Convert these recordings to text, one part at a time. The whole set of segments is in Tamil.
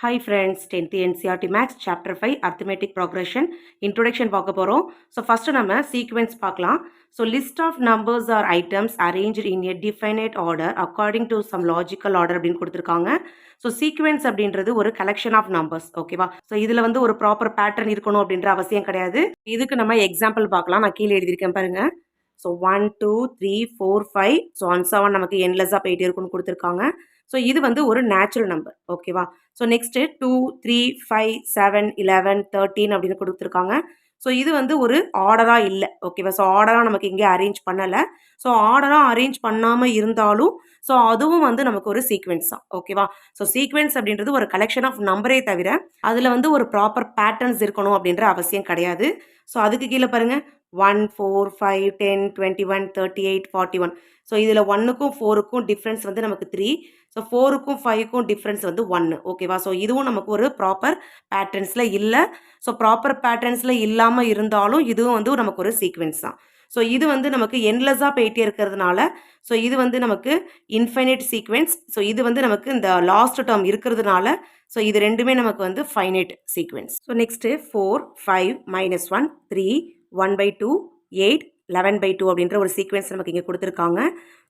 Hi friends, 10th NCERT Max Chapter 5 Arithmetic Progression Introduction பார்க்க போறோம். So first நம்ம sequence பார்க்கலாம். So list of numbers or items arranged in a definite order according to some logical order அப்படின்னு கொடுத்திருக்காங்க. So sequence அப்படின்றது ஒரு collection of numbers. ஓகேவா? So இதுல வந்து ஒரு proper pattern இருக்கணும் அப்படின்ற அவசியம் கிடையாது. இதுக்கு நம்ம எக்ஸாம்பிள் பார்க்கலாம். நான் கீழே எழுதியிருக்கேன் பாருங்க. ஸோ 1 2 3 4 5 ஸோ 1 7 நமக்கு என்லெஸ்ஸாக போயிட்டே இருக்குன்னு கொடுத்துருக்காங்க. ஸோ இது வந்து ஒரு நேச்சுரல் நம்பர். ஓகேவா? ஸோ நெக்ஸ்ட்டு 2 3 5 7 11 13 அப்படின்னு கொடுத்துருக்காங்க. ஸோ இது வந்து ஒரு ஆர்டராக இல்லை. ஓகேவா? ஸோ ஆர்டராக நமக்கு இங்கே அரேஞ்ச் பண்ணலை. ஸோ ஆர்டராக அரேஞ்ச் பண்ணாமல் இருந்தாலும் ஸோ அதுவும் வந்து நமக்கு ஒரு சீக்வென்ஸ் தான். ஓகேவா? ஸோ சீக்வென்ஸ் அப்படின்றது ஒரு கலெக்ஷன் ஆஃப் நம்பரே தவிர அதில் வந்து ஒரு ப்ராப்பர் பேட்டர்ன்ஸ் இருக்கணும் அப்படின்ற அவசியம் கிடையாது. ஸோ அதுக்கு கீழே பாருங்கள் 1 4 5 10 21 38 41. ஸோ இதில் 1க்கும் 4க்கும் டிஃப்ரென்ஸ் வந்து நமக்கு 3. ஸோ 4க்கும் 5க்கும் டிஃப்ரென்ஸ் வந்து 1. ஓகேவா? ஸோ இதுவும் நமக்கு ஒரு ப்ராப்பர் பேட்டர்ன்ஸில் இல்லை. ஸோ ப்ராப்பர் பேட்டர்ன்ஸில் இல்லாமல் இருந்தாலும் இதுவும் வந்து நமக்கு ஒரு சீக்வென்ஸ் தான். ஸோ இது வந்து நமக்கு என்லெஸ்ஸாக போயிட்டே இருக்கிறதுனால ஸோ இது வந்து நமக்கு இன்ஃபைனைட் சீக்வென்ஸ். ஸோ இது வந்து நமக்கு இந்த லாஸ்ட் டேர்ம் இருக்கிறதுனால ஸோ இது ரெண்டுமே நமக்கு வந்து ஃபைனைட் சீக்வென்ஸ். ஸோ நெக்ஸ்ட்டு 4 5 -1 3 1/2 8 11/2 அப்படின்ற ஒரு சீக்வென்ஸ் நமக்கு இங்கே கொடுத்துருக்காங்க.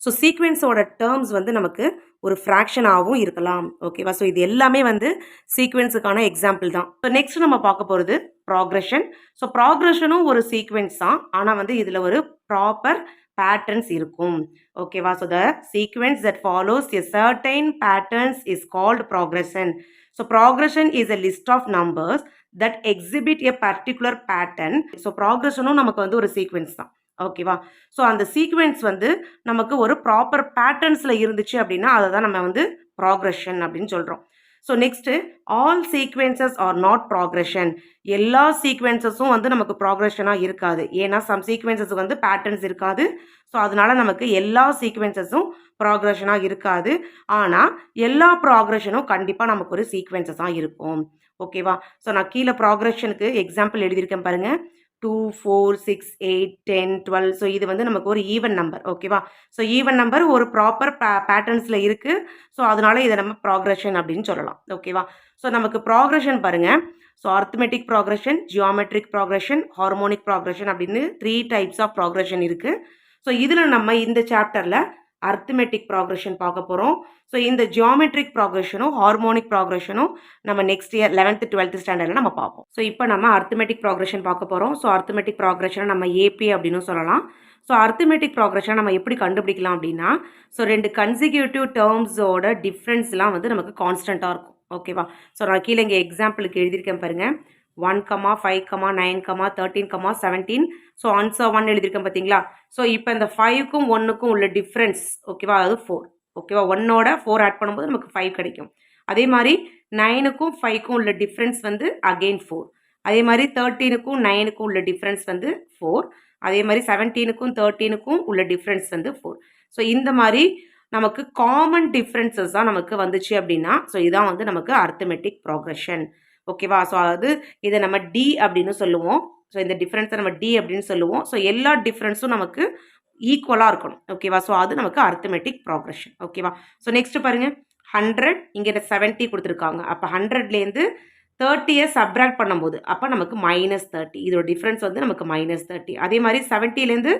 ஸோ சீக்வென்ஸோட டேர்ம்ஸ் வந்து நமக்கு ஒரு ஃப்ராக்ஷனாகவும் இருக்கலாம். ஓகேவா? ஸோ இது எல்லாமே வந்து சீக்வென்ஸுக்கான எக்ஸாம்பிள் தான். ஸோ நெக்ஸ்ட் நம்ம பார்க்க போகிறது ப்ராக்ரெஷன். ஸோ ப்ராக்ரெஷனும் ஒரு சீக்வென்ஸ் தான். ஆனால் வந்து இதில் ஒரு ப்ராப்பர் patterns இருக்கும். ஓகேவா? So the sequence that follows a certain patterns is called progression. So progression is a list of numbers that exhibit a particular pattern. So progressionும் நமக்கு வந்து ஒரு சீக்வென்ஸ் தான். ஓகேவா? ஸோ அந்த சீக்வென்ஸ் வந்து நமக்கு ஒரு ப்ராப்பர் பேட்டர்ன்ஸில் இருந்துச்சு அப்படின்னா அதை தான் நம்ம வந்து ப்ராக்ரெஷன் அப்படின்னு சொல்கிறோம். So next all sequences are not progression. எல்லா சீக்வென்சஸும் வந்து நமக்கு ப்ராக்ரெஷனாக இருக்காது. ஏன்னா சம் சீக்வென்சஸ் வந்து பேட்டர்ன்ஸ் இருக்காது. ஸோ அதனால நமக்கு எல்லா சீக்வென்சஸும் ப்ராக்ரெஷனாக இருக்காது. ஆனால் எல்லா ப்ராக்ரெஷனும் கண்டிப்பாக நமக்கு ஒரு சீக்வென்சஸாக இருக்கும். ஓகேவா? ஸோ நான் கீழே ப்ராக்ரெஷனுக்கு எக்ஸாம்பிள் எழுதியிருக்கேன் பாருங்கள். 2 4 6 8 10 12. ஸோ இது வந்து நமக்கு ஒரு ஈவன் நம்பர். ஓகேவா? ஸோ ஈவன் நம்பர் ஒரு ப்ராப்பர் பேட்டர்ன்ஸில் இருக்குது. ஸோ அதனால இதை நம்ம ப்ராக்ரெஷன் அப்படின்னு சொல்லலாம். ஓகேவா? ஸோ நமக்கு ப்ராக்ரெஷன் பாருங்கள். So arithmetic progression, geometric progression, harmonic progression அப்படின்னு 3 டைப்ஸ் ஆஃப் ப்ராக்ரெஷன் இருக்குது. ஸோ இதில் நம்ம இந்த சாப்டரில் அர்த்மெட்டிக் ப்ராக்ரெஷன் பார்க்க போகிறோம். ஸோ இந்த ஜியோமெட்ரிக் ப்ராக்ரெஷனும் ஹார்மோனிக் ப்ராக்ரெஷனும் நம்ம நெக்ஸ்ட் இயர் 11th 12th ஸ்டாண்டர்டில் நம்ம பார்ப்போம். ஸோ இப்போ நம்ம அர்த்மெட்டிக் ப்ராக்ரெஷன் பார்க்க போகிறோம். ஸோ அர்த்மெட்டிக் ப்ராக்ரெஷனை நம்ம ஏபி அப்படின்னு சொல்லலாம். ஸோ அர்த்மெட்டிக் ப்ராக்ரெஷனை நம்ம எப்படி கண்டுபிடிக்கலாம் அப்படின்னா ஸோ 2 கன்சிக்யூட்டிவ் டேர்ம்ஸோட டிஃப்ரென்ஸ்லாம் வந்து நமக்கு கான்ஸ்டண்ட்டாக இருக்கும். ஓகேவா? ஸோ நான் கீழே இங்கே எக்ஸாம்பிளுக்கு எழுதியிருக்கேன் பாருங்கள். 1 5 9 13 17. ஸோ ஆன்சர் 1 எழுதியிருக்கேன் பார்த்தீங்களா? ஸோ இப்போ இந்த 5க்கும் 1க்கும் உள்ள டிஃப்ரென்ஸ் ஓகேவா? அது 4. ஓகேவா? 1ஓட 4 ஆட் பண்ணும்போது நமக்கு 5 கிடைக்கும். அதே மாதிரி 9க்கும் 5க்கும் உள்ள டிஃப்ரென்ஸ் வந்து அகெயின் 4. அதே மாதிரி 13க்கும் 9க்கும் உள்ள டிஃப்ரென்ஸ் வந்து 4. அதே மாதிரி 17க்கும் 13க்கும் உள்ள டிஃப்ரென்ஸ் வந்து 4. ஸோ இந்த மாதிரி நமக்கு காமன் டிஃப்ரென்சஸ் தான் நமக்கு வந்துச்சு அப்படின்னா ஸோ இதான் வந்து நமக்கு அர்த்மெட்டிக் ப்ராக்ரெஷன். ஓகேவா? ஸோ அதாவது இதை நம்ம டி அப்படின்னு சொல்லுவோம். ஸோ இந்த டிஃப்ரென்ஸை நம்ம டி அப்படின்னு சொல்லுவோம். ஸோ எல்லா டிஃப்ரென்ஸும் நமக்கு ஈக்குவலாக இருக்கணும். ஓகேவா? ஸோ அது நமக்கு அர்த்மெட்டிக் ப்ராக்ரெஷன். ஓகேவா? ஸோ நெக்ஸ்ட் பாருங்கள். 100 இங்கே 70 கொடுத்துருக்காங்க. அப்போ 100லேருந்து 30யை சப்ராக்ட் பண்ணும்போது அப்போ நமக்கு -30. இதோட டிஃப்ரென்ஸ் வந்து நமக்கு -30. அதே மாதிரி 70லேருந்து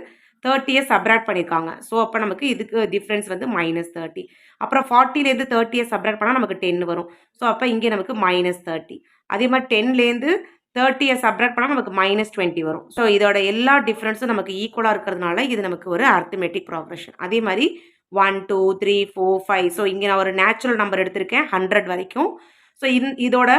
30யை சப்ராக்ட் பண்ணியிருக்காங்க. ஸோ அப்போ நமக்கு இதுக்கு டிஃப்ரென்ஸ் வந்து -30. அப்புறம் 40லேருந்து 30யை சப்ராக்ட் பண்ணால் நமக்கு 10 வரும். ஸோ அப்போ இங்கே நமக்கு -30. அதே மாதிரி 10லேருந்து 30யை சப்ராக்ட் பண்ணால் நமக்கு -20 வரும். ஸோ இதோட எல்லா டிஃப்ரென்ஸும் நமக்கு ஈக்குவலாக இருக்கிறதுனால இது நமக்கு ஒரு அர்த்மெட்டிக் ப்ராக்ரெஷன். அதே மாதிரி 1 2 3 4 5. ஸோ இங்கே நான் ஒரு நேச்சுரல் நம்பர் எடுத்திருக்கேன் 100 வரைக்கும். ஸோ இதோட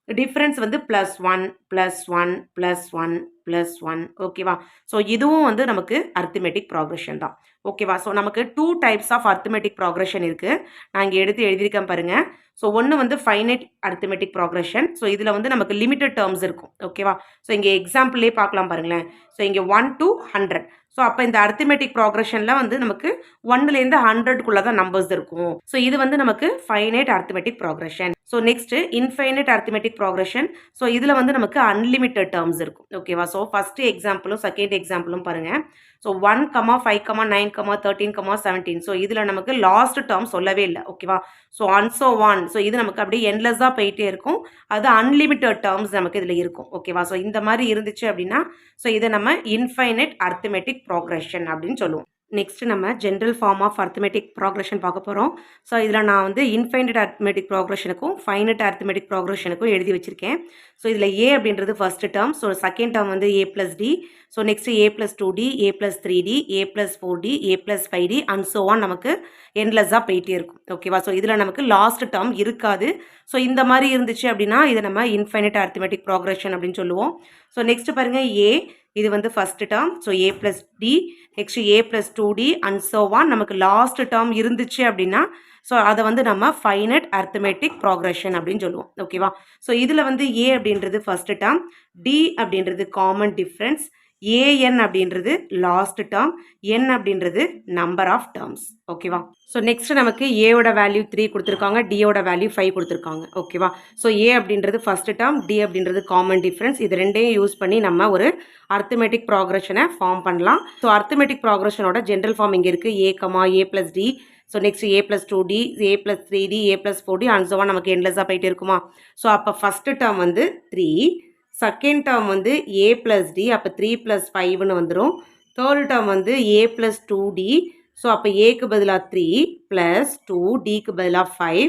டிஃப்ரென்ஸ் வந்து +1 +1 +1 +1. ஓகேவா? ஸோ இதுவும் வந்து நமக்கு அர்த்மெட்டிக் ப்ராக்ரெஷன் தான். ஓகேவா? ஸோ நமக்கு 2 டைப்ஸ் ஆஃப் அர்த்மெட்டிக் ப்ராக்ரெஷன் இருக்குது. நான் இங்கே எடுத்து எழுதியிருக்கேன் பாருங்கள். ஸோ ஒன்று வந்து ஃபைனைட் அர்த்மெட்டிக் ப்ராக்ரெஷன். ஸோ இதில் வந்து நமக்கு லிமிட்டட் டேர்ம்ஸ் இருக்கும். ஓகேவா? ஸோ இங்கே எக்ஸாம்பிளே பார்க்கலாம் பாருங்களேன். ஸோ இங்கே 1 to 100. ஸோ அப்போ இந்த அர்த்மெட்டிக் ப்ராக்ரெஷனில் வந்து நமக்கு 1லேருந்து 100க்குள்ளே தான் நம்பர்ஸ் இருக்கும். ஸோ இது வந்து நமக்கு finite arithmetic progression. So next infinite arithmetic progression. So இதில் வந்து நமக்கு அன்லிமிட்டட் டேர்ம்ஸ் இருக்கும். ஓகேவா? ஸோ ஃபஸ்ட்டு எக்ஸாம்பிளும் செகண்ட் எக்ஸாம்பிளும் பாருங்கள். ஸோ 1 5 9 13, 17. ஸோ இதில் நமக்கு லாஸ்ட் டேர்ம் சொல்லவே இல்லை. ஓகேவா? So and so on. So இது நமக்கு அப்படியே என்லெஸ்ஸாக போயிட்டே இருக்கும். அது அன்லிமிட்டட் டேர்ம்ஸ் நமக்கு இதில் இருக்கும். ஓகேவா? ஸோ இந்த மாதிரி இருந்துச்சு அப்படின்னா ஸோ இதை நம்ம இன்ஃபைனைட் அர்த்தமெட்டிக் ப்ராக்ரெஷன் அப்படின்னு சொல்லுவோம். நெக்ஸ்ட் நம்ம general form of arithmetic progression பார்க்க போகிறோம். ஸோ இதில் நான் வந்து இன்ஃபைனைட் அர்த்தமெட்டிக் ப்ராக்ரெஷனுக்கும் ஃபைனைட் அர்த்தமெட்டிக் ப்ராக்ரெஷனுக்கும் எழுதி வச்சிருக்கேன். ஸோ இதில் ஏ அப்படின்றது first term. So second term வந்து A plus D. So next A plus 2d, A plus 3d, A plus 4d, A plus 5d and so on நமக்கு என்லெஸ்ஸாக போயிட்டே இருக்கும். ஓகேவா? ஸோ இதில் நமக்கு லாஸ்ட் டேர்ம் இருக்காது. ஸோ இந்த மாதிரி இருந்துச்சு அப்படின்னா இதை நம்ம இன்ஃபைனைட் அர்த்தமெட்டிக் ப்ராக்ரெஷன் அப்படின்னு சொல்லுவோம். ஸோ நெக்ஸ்ட் பாருங்கள் ஏ, இது வந்து first term. So A plus D, next A plus 2d and so on நமக்கு லாஸ்ட் டேர்ம் இருந்துச்சு அப்படின்னா ஸோ அதை வந்து நம்ம ஃபைனைட் அர்த்தமெட்டிக் ப்ராக்ரெஷன் அப்படின்னு சொல்லுவோம். ஓகேவா? ஸோ இதில் வந்து ஏ அப்படின்றது ஃபர்ஸ்ட் டேர்ம், டி அப்படின்றது காமன் டிஃப்ரென்ஸ், ஏஎன் அப்படின்றது லாஸ்ட் டேர்ம், என் அப்படின்றது நம்பர் ஆஃப் டேர்ம்ஸ். ஓகேவா? ஸோ நெக்ஸ்ட் நமக்கு ஏவோட வேல்யூ 3 கொடுத்துருக்காங்க, டியோட வேல்யூ 5 கொடுத்துருக்காங்க. ஓகேவா? ஸோ ஏ அப்படின்றது ஃபர்ஸ்ட் டேர்ம், டி அப்படின்றது காமன் டிஃப்ரென்ஸ். இது ரெண்டையும் யூஸ் பண்ணி நம்ம ஒரு அர்த்தமெட்டிக் ப்ராக்ரெஷனை ஃபார்ம் பண்ணலாம். ஸோ அர்த்தமெட்டிக் ப்ராக்ரெஷனோட ஜென்ரல் ஃபார்ம் இங்கே இருக்குது. A comma A plus D. So next A plus 2d, A plus 3d, A plus 4d and so on நமக்கு என்லெஸ்ஸாக போயிட்டு இருக்குமா? ஸோ அப்போ ஃபர்ஸ்ட் டேர்ம் வந்து 3, செகண்ட் டேர்ம் வந்து ஏ ப்ளஸ் டி, அப்போ 3 ப்ளஸ் 5ன்னு வந்துடும். தேர்ட் டேர்ம் வந்து ஏ ப்ளஸ் 2d. ஸோ அப்போ ஏக்கு பதிலாக 3 ப்ளஸ் 2, டிக்கு பதிலாக 5.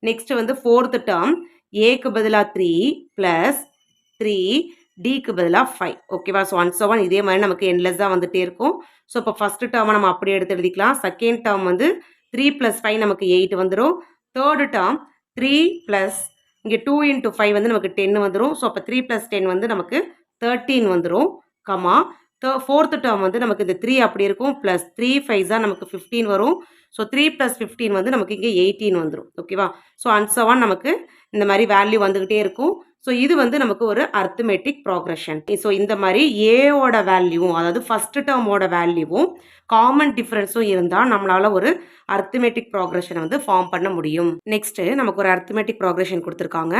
நெக்ஸ்ட் வந்து ஃபோர்த் டேர்ம் ஏக்கு பதிலாக 3 ப்ளஸ் 3, டிக்கு பதிலாக 5. ஓகேவா? ஸோ அண்ட் ஸோ ஆன் இதே மாதிரி நமக்கு என்லெஸ்ஸாக வந்துட்டே இருக்கும். ஸோ இப்போ ஃபஸ்ட்டு டேர்மை நம்ம அப்படியே எடுத்து எழுதிக்கலாம். செகண்ட் டேர்ம் வந்து 3 ப்ளஸ் 5 நமக்கு 8 வந்துடும். தேர்டு டேர்ம் 3 ப்ளஸ் இங்கே 2 into 5 வந்து நமக்கு 10 வந்துடும். ஸோ அப்போ 3 ப்ளஸ் 10 வந்து நமக்கு 13 வந்துடும். கமா ஃபோர்த்து டேர்ம் வந்து நமக்கு இந்த 3 அப்படி இருக்கும். ப்ளஸ் 3 5 தான் நமக்கு 15 வரும். ஸோ 3 ப்ளஸ் 15 வந்து நமக்கு இங்கே 18 வந்துடும். ஓகேவா? ஸோ அண்ட் ஸோ ஆன் நமக்கு இந்த மாதிரி வேல்யூ வந்துக்கிட்டே இருக்கும். ஸோ இது வந்து நமக்கு ஒரு அர்த்தமெட்டிக் ப்ராக்ரெஷன். ஸோ இந்த மாதிரி ஏவோட வேல்யூவும் அதாவது ஃபர்ஸ்ட் டேர்மோட வேல்யூவும் காமன் டிஃப்ரென்ஸும் இருந்தால் நம்மளால ஒரு அர்த்தமெட்டிக் ப்ராக்ரெஷனை வந்து ஃபார்ம் பண்ண முடியும். நெக்ஸ்ட்டு நமக்கு ஒரு அர்த்தமெட்டிக் ப்ராக்ரெஷன் கொடுத்துருக்காங்க.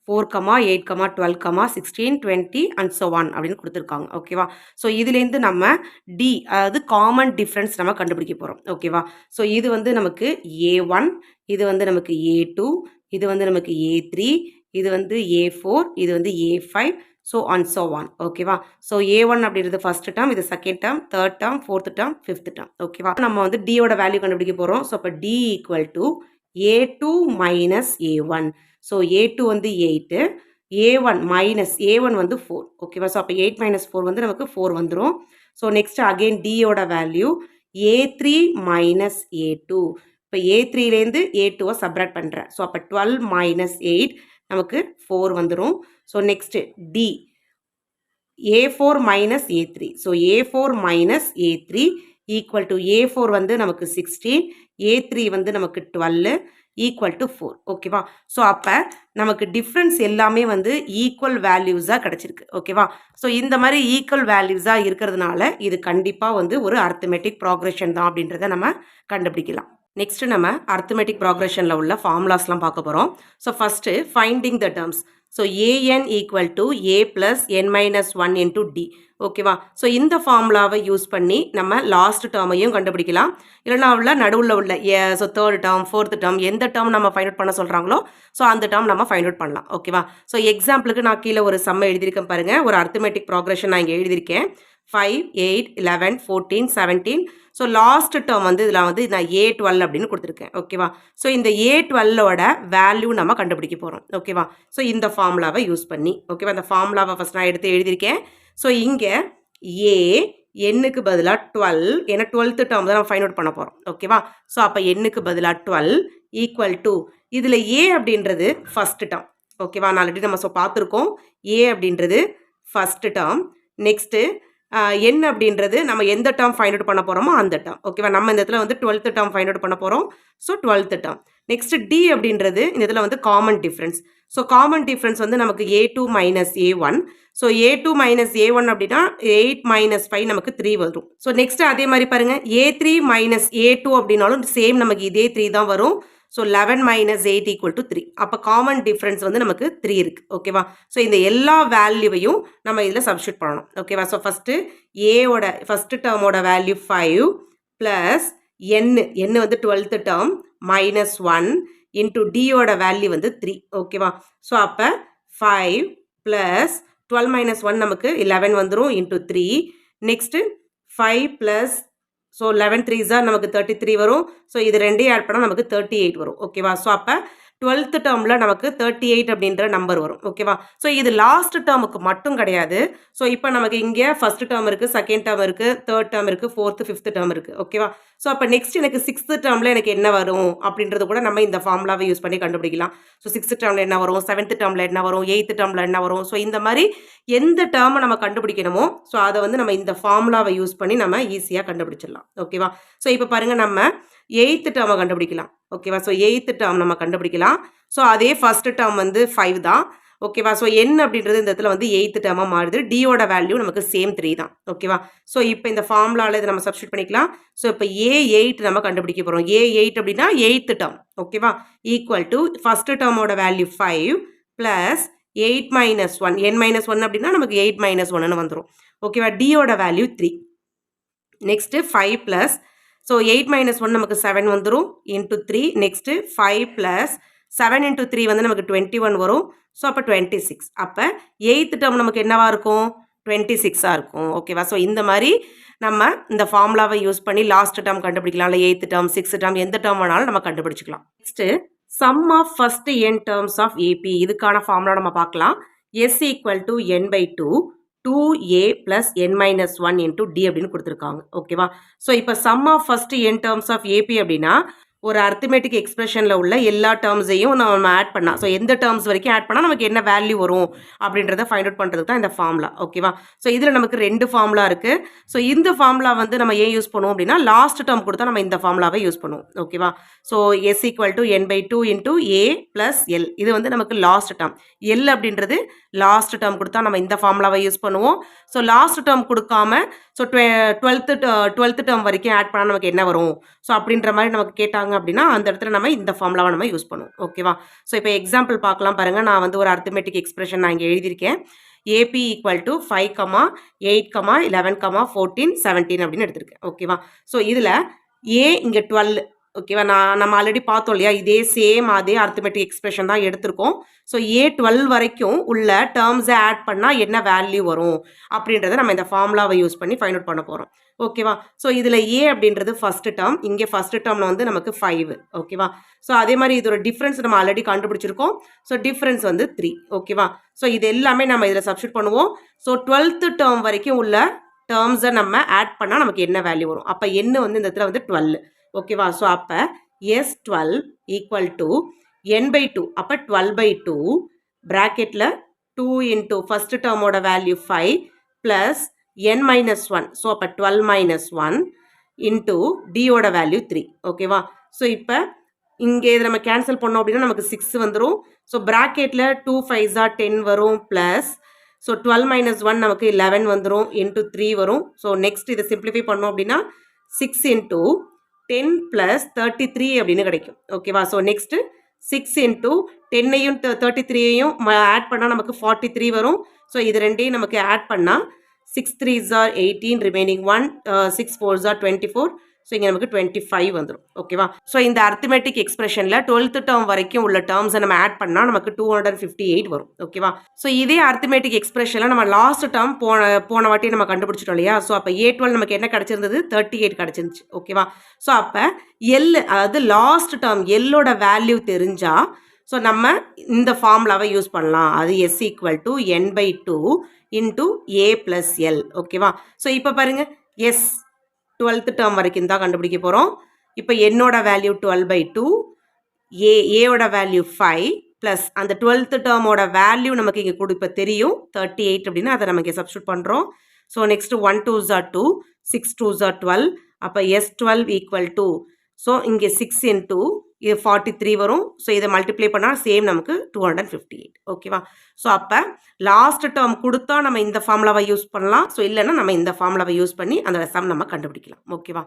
4, 8, 12, 16, 20 அண்ட் ஸோ ஆன் அப்படின்னு கொடுத்துருக்காங்க. ஓகேவா? ஸோ இதுலேருந்து நம்ம டி அதாவது காமன் டிஃப்ரென்ஸ் நம்ம கண்டுபிடிக்க போகிறோம். ஓகேவா? ஸோ இது வந்து நமக்கு A1, இது வந்து நமக்கு A2, இது வந்து நமக்கு A3, இது வந்து A4, இது வந்து A5, so and so on. ஓகேவா? ஸோ A1 அப்படின்றது ஃபர்ஸ்ட் டேர்ம், இது second term, third term, fourth term, fifth term. ஓகேவா? நம்ம வந்து டியோட வேல்யூ கண்டுபிடிக்க போகிறோம். ஸோ அப்போ D equal to A2 minus A1. So A2 வந்து 8, A1 மைனஸ் A1 வந்து 4. ஓகேவா? ஸோ அப்போ 8 மைனஸ் 4 வந்து நமக்கு 4 வந்துடும். ஸோ நெக்ஸ்ட் அகெயின் டியோட வேல்யூ A3 மைனஸ் A2. இப்போ A3லேருந்து A2வை சப்ராக்ட் பண்ணுறேன். ஸோ அப்போ 12 மைனஸ் 8 நமக்கு 4 வந்துடும். So next D A4 minus A3. So A4 minus A3 equal to A4 வந்து நமக்கு 16, A3 வந்து நமக்கு 12 ஈக்குவல் டு 4. ஓகேவா? ஸோ அப்போ நமக்கு டிஃப்ரென்ஸ் எல்லாமே வந்து ஈக்குவல் வேல்யூஸாக கிடச்சிருக்கு. ஓகேவா? ஸோ இந்த மாதிரி ஈக்குவல் வேல்யூஸாக இருக்கிறதுனால இது கண்டிப்பாக வந்து ஒரு அர்த்தமெட்டிக் ப்ராக்ரெஷன் தான் அப்படின்றத நம்ம கண்டுபிடிக்கலாம். நெக்ஸ்ட் நம்ம அர்த்தமெட்டிக் ப்ராக்ரெஷனில் உள்ள ஃபார்முலாஸ்லாம் பார்க்க போகிறோம். So first finding the terms. So A N equal to A plus N minus 1 into D. ஓகேவா? ஸோ இந்த ஃபார்முலாவை யூஸ் பண்ணி நம்ம லாஸ்ட் டேர்மையும் கண்டுபிடிக்கலாம். இல்லைனா உள்ள நடுவில் உள்ள so third term, fourth term எந்த டேர்ம் நம்ம ஃபைண்ட் அவுட் பண்ண சொல்கிறாங்களோ ஸோ அந்த டேர்ம் நம்ம ஃபைண்ட் அவுட் பண்ணலாம். ஓகேவா? ஸோ எக்ஸாம்பிளுக்கு நான் கீழே ஒரு சம்மை எழுதியிருக்கேன் பாருங்கள். ஒரு அர்த்தமெட்டிக் ப்ராக்ரெஷன் நான் இங்கே எழுதியிருக்கேன். 5, 8, 11, 14, 17. ஸோ லாஸ்ட் டேர்ம் வந்து இதில் வந்து நான் A12 அப்படின்னு கொடுத்துருக்கேன். ஓகேவா? ஸோ இந்த A12ஓட வேல்யூ நம்ம கண்டுபிடிக்க போகிறோம். ஓகேவா? ஸோ இந்த ஃபார்முலாவை யூஸ் பண்ணி ஓகேவா? இந்த ஃபார்முலாவை ஃபஸ்ட் நான் எடுத்து எழுதியிருக்கேன். ஸோ இங்கே ஏ எண்ணுக்கு பதிலாக 12, ஏன்னா 12th டேர்ம் தான் நம்ம ஃபைண்ட் அவுட் பண்ண போகிறோம். ஓகேவா? ஸோ அப்போ எண்ணுக்கு பதிலாக 12 ஈக்குவல் டு இதில் ஏ அப்படின்றது ஃபஸ்ட் டேர்ம். ஓகேவா? நான் ஆல்ரெடி நம்ம பார்த்துருக்கோம். ஏ அப்படின்றது ஃபஸ்ட் டேர்ம். நெக்ஸ்ட்டு என்ன அப்படின்றது நம்ம எந்த டேர்ம் ஃபைண்ட் அவுட் பண்ண போகிறோமோ அந்த டேர்ம். ஓகேவா? நம்ம இந்த இடத்துல வந்து 12th டேர்ம் ஃபைண்ட் அவுட் பண்ண போகிறோம். So 12th term. Next D அப்படின்றது இந்த இதில் வந்து common difference. So common difference வந்து நமக்கு A2 minus A1. So A2 minus A1 அப்படின்னா 8 மைனஸ் 5 நமக்கு 3 வரும். ஸோ நெக்ஸ்ட் அதே மாதிரி பாருங்கள் A3 மைனஸ் A2 அப்படின்னாலும் சேம் நமக்கு இதே 3 தான் வரும். So 11 minus 8 equal to 3. அப்போ காமன் டிஃப்ரென்ஸ் வந்து நமக்கு 3 இருக்குது. ஓகேவா? ஸோ இந்த எல்லா வேல்யூவையும் நம்ம இதில் சப்ஸ்டியூட் பண்ணணும். ஓகேவா? ஸோ ஃபஸ்ட்டு ஏவோட ஃபஸ்ட்டு டேர்மோட வேல்யூ 5 ப்ளஸ் n வந்து 12th டேர்ம் மைனஸ் 1 இன்ட்டு டியோட வேல்யூ வந்து 3 ஓகேவா. ஸோ அப்போ 5 ப்ளஸ் 12 மைனஸ் 1 நமக்கு 11 வந்துடும் இன்ட்டு 3 நெக்ஸ்ட்டு 5 ப்ளஸ் ஸோ 11 3 நமக்கு 33 வரும். ஸோ இது ரெண்டையும் ஆட் பண்ணால் நமக்கு 38 வரும் ஓகேவா. ஸோ அப்போ 12th டேர்மில் நமக்கு 38 அப்படின்ற நம்பர் வரும் ஓகேவா. ஸோ இது லாஸ்ட் டேர்முக்கு மட்டும் கிடையாது. ஸோ இப்போ நமக்கு இங்கே ஃபர்ஸ்ட் டேர்ம் இருக்குது, செகண்ட் டேர்ம் இருக்குது, தேர்ட் டேர்ம் இருக்குது, ஃபோர்த்து ஃபிஃப்த் டேர்ம் இருக்குது ஓகேவா. ஸோ அப்போ நெக்ஸ்ட் எனக்கு 6th டேர்மில் எனக்கு என்ன வரும் அப்படின்றது கூட நம்ம இந்த ஃபார்முலாவை யூஸ் பண்ணி கண்டுபிடிக்கலாம். ஸோ 6th டேர்மில் என்ன வரும், 7th டேர்மில் என்ன வரும், 8th டேர்மில் என்ன வரும். ஸோ இந்த மாதிரி எந்த டேர்மை நம்ம கண்டுபிடிக்கணுமோ ஸோ அதை வந்து நம்ம இந்த ஃபார்முலாவை யூஸ் பண்ணி நம்ம ஈஸியாக கண்டுபிடிச்சிடலாம் ஓகேவா. ஸோ இப்போ பாருங்கள் நம்ம 8th டேர்மை கண்டுபிடிக்கலாம் ஓகேவா. ஸோ 8th டேர்ம் நம்ம கண்டுபிடிக்கலாம். ஸோ அதே ஃபர்ஸ்ட் டேர்ம் வந்து 5 தான் ஓகேவா. ஸோ n அப்படின்றது இந்த இடத்துல வந்து 8th டேர்மாக மாறுது. டியோட வேல்யூ நமக்கு சேம் 3 தான் ஓகேவா. ஸோ இப்போ இந்த ஃபார்முலாவில் இதை நம்ம சப்ஸ்டியூட் பண்ணிக்கலாம். ஸோ இப்போ A8 நம்ம கண்டுபிடிக்க போகிறோம். A8 அப்படின்னா 8th டேர்ம் ஓகேவா ஈக்குவல் டு ஃபர்ஸ்ட் டேர்மோட value 5 plus 8 minus 1 n minus 1 அப்படின்னா நமக்கு 8 மைனஸ் 1ன்னு வந்துடும் ஓகேவா. டியோட value 3 next 5 plus so 8 minus 1 நமக்கு 7 வந்துடும் இன்ட்டு 3 நெக்ஸ்ட்டு 5 ப்ளஸ் 7 இன்ட்டு 3 வந்து நமக்கு 21 வரும். ஸோ அப்போ 26 அப்போ 8th டேர்ம் நமக்கு என்னவா இருக்கும் 26ஆக இருக்கும் ஓகேவா. ஸோ இந்த மாதிரி நம்ம இந்த ஃபார்முலாவை யூஸ் பண்ணி லாஸ்ட் டேர்ம் கண்டுபிடிக்கலாம். இல்லை 8th டேர்ம் 6th டேர்ம் எந்த டேர்ம் வேணாலும் நம்ம கண்டுபிடிச்சிக்கலாம். Next sum of first n terms of AP இதுக்கான ஃபார்முலா நம்ம பார்க்கலாம். s equal to n/2 2a plus n minus 1 into d அப்படின்னு கொடுத்துருக்காங்க ஓகேவா. ஸோ இப்போ sum of first n terms of AP அப்படின்னா ஒரு அர்த்தமெட்டிக் எக்ஸ்பிரஷனில் உள்ள எல்லா டேர்ம்ஸையும் நம்ம ஆட் பண்ணலாம். ஸோ எந்த டேர்ம்ஸ் வரைக்கும் ஆட் பண்ணால் நமக்கு என்ன வேல்யூ வரும் அப்படின்றத ஃபைண்ட் அவுட் பண்ணுறதுக்கு தான் இந்த ஃபார்முலா ஓகேவா. ஸோ இதில் நமக்கு 2 ஃபார்முலா இருக்குது. ஸோ இந்த ஃபார்முலா வந்து நம்ம ஏன் யூஸ் பண்ணுவோம் அப்படின்னா லாஸ்ட் டேர்ம் கொடுத்தா நம்ம இந்த ஃபார்முலாவை யூஸ் பண்ணுவோம் ஓகேவா. So s equal to n/2 into a plus L இது வந்து நமக்கு லாஸ்ட் டேர்ம். எல் அப்படின்றது லாஸ்ட் டேர்ம் கொடுத்தா நம்ம இந்த ஃபார்முலாவை யூஸ் பண்ணுவோம். ஸோ லாஸ்ட் டேர்ம் கொடுக்காம ஸோ 12th டேர்ம் வரைக்கும் ஆட் பண்ணால் நமக்கு என்ன வரும் ஸோ அப்படின்ற மாதிரி நமக்கு கேட்டாங்க அப்படின்னா அந்த இடத்துல நம்ம இந்த ஃபார்முலாவை நம்ம யூஸ் பண்ணுவோம் ஓகேவா. ஸோ இப்போ எக்ஸாம்பிள் பார்க்கலாம் பாருங்கள். நான் வந்து ஒரு அர்த்தமெட்டிக் எக்ஸ்பிரஷன் நான் இங்கே எழுதியிருக்கேன். ஏபி ஈக்குவல் டு 5, 8, 11, 14, 17 அப்படின்னு எடுத்திருக்கேன் ஓகேவா. ஸோ இதில் ஏ இங்கே 12 ஓகேவா. நம்ம ஆல்ரெடி பார்த்தோம் இல்லையா, இதே சேம் அதே அர்த்தமெட்டிக் எக்ஸ்பிரஷன் தான் எடுத்திருக்கோம். ஸோ A12 வரைக்கும் உள்ள டேர்ம்ஸை ஆட் பண்ணால் என்ன வேல்யூ வரும் அப்படின்றத நம்ம இந்த ஃபார்முலாவை யூஸ் பண்ணி ஃபைண்ட் அவுட் பண்ண போகிறோம் ஓகேவா. ஸோ இதில் ஏ அப்படின்றது ஃபர்ஸ்ட் டேர்ம், இங்கே ஃபர்ஸ்ட் டேர்மில் வந்து நமக்கு 5 ஓகேவா. ஸோ அதே மாதிரி இதோட டிஃப்ரென்ஸ் நம்ம ஆல்ரெடி கண்டுபிடிச்சிருக்கோம். ஸோ டிஃப்ரென்ஸ் வந்து 3 ஓகேவா. ஸோ இது எல்லாமே நம்ம இதில் சப்ஸ்டியூட் பண்ணுவோம். ஸோ 12th டேர்ம் வரைக்கும் உள்ள டேர்ம்ஸை நம்ம ஆட் பண்ணால் நமக்கு என்ன வேல்யூ வரும். அப்போ என்ன வந்து இந்த இடத்துல வந்து 12 ஓகேவா. ஸோ அப்போ S12 ஈக்குவல் டு n/2 அப்போ 12/2 ப்ராக்கெட்டில் 2 இன்ட்டு ஃபஸ்ட் டேர்மோட value 5 plus n minus 1 so அப்போ 12 மைனஸ் 1 இன்ட்டு டியோட வேல்யூ 3 ஓகேவா. ஸோ இப்போ இங்கே இதை நம்ம கேன்சல் பண்ணோம் அப்படின்னா நமக்கு 6 வந்துடும். ஸோ ப்ராக்கெட்டில் 2 5 10 வரும் ப்ளஸ் ஸோ 12 மைனஸ் 1 நமக்கு 11 வந்துடும் இன்ட்டு 3 வரும். ஸோ நெக்ஸ்ட் இதை சிம்பிளிஃபை பண்ணோம் அப்படின்னா 6 இன்ட்டு 10 ப்ளஸ் 33 அப்படின்னு கிடைக்கும் ஓகேவா. ஸோ நெக்ஸ்ட்டு 6 இன்ட்டு 10ஐயும் 33ஐயும் ஆட் பண்ணால் நமக்கு 43 வரும். ஸோ இது ரெண்டையும் நமக்கு ஆட் பண்ணால் 6 3s are 18 remaining 1 6 4s are 24. So இங்கே நமக்கு 25 வந்துடும் ஓகேவா. ஸோ இந்த அர்த்தமெட்டிக் எக்ஸ்பிரஷனில் 12th டேர்ம் வரைக்கும் உள்ள டேர்ம்ஸை நம்ம ஆட் பண்ணால் நமக்கு 258 வரும் ஓகேவா. ஸோ இதே அர்த்தமெட்டிக் எக்ஸ்பிரஷனில் நம்ம லாஸ்ட் டேர்ம் போன வாட்டி நம்ம கண்டுபிடிச்சிட்டோம் இல்லையா. ஸோ அப்போ A12 நமக்கு என்ன கிடச்சிருந்தது 38 கிடச்சிருந்துச்சு ஓகேவா. ஸோ அப்போ எல் அதாவது லாஸ்ட் டேர்ம் எல்லோட வேல்யூ தெரிஞ்சால் ஸோ நம்ம இந்த ஃபார்முலாவை யூஸ் பண்ணலாம். அது s equal to n/2 into a plus L ஓகேவா. ஸோ இப்போ பாருங்கள் எஸ் 12th டேர்ம் வரைக்கும் தான் கண்டுபிடிக்க போகிறோம். இப்போ என்னோட வேல்யூ 12/2 ஏயோட வேல்யூ 5 ப்ளஸ் அந்த 12th டேர்மோட வேல்யூ நமக்கு இங்கே இப்போ தெரியும் 38 அப்படின்னு அதை நம்ம இங்கே சப்ஸ்டியூட் பண்ணுறோம். So next 1 2s are 2 6 2s are 12 அப்போ S12 ஈக்குவல் டு ஸோ இங்கே 6 இன்ட்டு இது 43 வரும். ஸோ இதை மல்டிப்ளை பண்ணால் சேம் நமக்கு 258 ஓகேவா. ஸோ அப்போ லாஸ்ட் டேர்ம் கொடுத்தா நம்ம இந்த ஃபார்முலாவை யூஸ் பண்ணலாம். ஸோ இல்லைன்னா நம்ம இந்த ஃபார்முலாவை யூஸ் பண்ணி அந்த சம் நம்ம கண்டுபிடிக்கலாம் ஓகேவா.